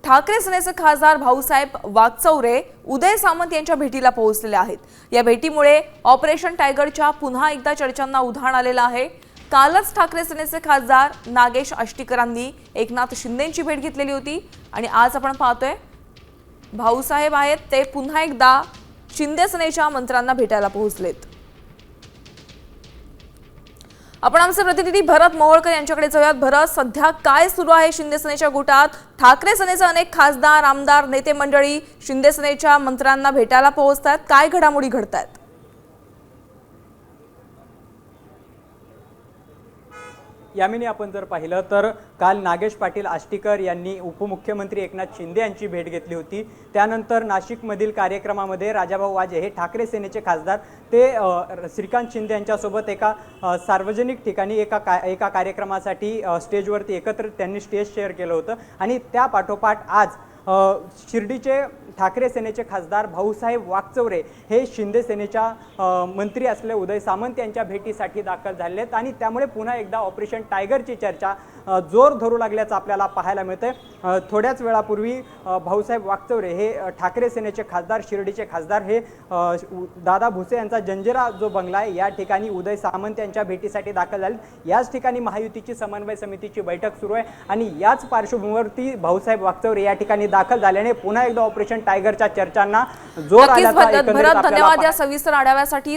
ठाकरे सेनेचे खासदार भाऊसाहेब वागचौरे उदय सामंत यांच्या भेटीला पोहोचलेले आहेत। या भेटीमुळे ऑपरेशन टायगरच्या पुन्हा एकदा चर्चांना उधाण आलेलं आहे। कालच ठाकरे सेनेचे खासदार नागेश आष्टीकरांनी एकनाथ शिंदेंची भेट घेतलेली होती आणि आज आपण पाहतोय भाऊसाहेब आहेत ते पुन्हा एकदा शिंदे सेनेच्या मंत्र्यांना भेटायला पोहोचलेत। आपण आमचे प्रतिनिधी भरत मोहोळकर यांच्याकडे जाऊयात। भरत, सध्या काय सुरू आहे शिंदे सेनेच्या गोटात? ठाकरे सेनेचे अनेक खासदार आमदार नेते मंडळी शिंदे सेनेच्या मंत्र्यांना भेटायला पोहोचतात, काय घडामोडी घडतायत? यामिनी, आपण जर पाहिलं तर काल नागेश पाटील आष्टीकर यांनी उपमुख्यमंत्री एकनाथ शिंदे यांची भेट घेतली होती। त्यानंतर नाशिकमधील कार्यक्रमामध्ये राजाभाऊ वाजे हे ठाकरे सेनेचे खासदार ते श्रीकांत शिंदे यांच्यासोबत एका सार्वजनिक ठिकाणी एका कार्यक्रमासाठी स्टेजवरती एकत्र त्यांनी स्टेज शेअर केलं होतं आणि त्या पाठोपाठ आज शिर्डीचे ठाकरे सेनेचे खासदार भाऊसाहेब वागचौरे हे शिंदे सेनेच्या मंत्री असलेले उदय सामंत यांच्या भेटीसाठी दाखल झाले आहेत आणि त्यामुळे पुन्हा एकदा ऑपरेशन टायगरची चर्चा जोर धरू लागल्याचं आपल्याला पाहायला मिळतंय। थोड्याच वेळापूर्वी भाऊसाहेब वागचौरे हे ठाकरे सेनेचे खासदार, शिर्डीचे खासदार हे दादा भुसे यांचा जंजिरा जो बंगला आहे या ठिकाणी उदय सामंत यांच्या भेटीसाठी दाखल झाले। याच ठिकाणी महायुतीची समन्वय समितीची बैठक सुरू आहे आणि याच पार्श्वभूमीवरती भाऊसाहेब वागचौरे या ठिकाणी दाखल झाल्याने पुन्हा एकदा ऑपरेशन टायगरच्या चर्चांना जोर आल्याचा धन्यवाद या सविस्तर आढाव्यासाठी।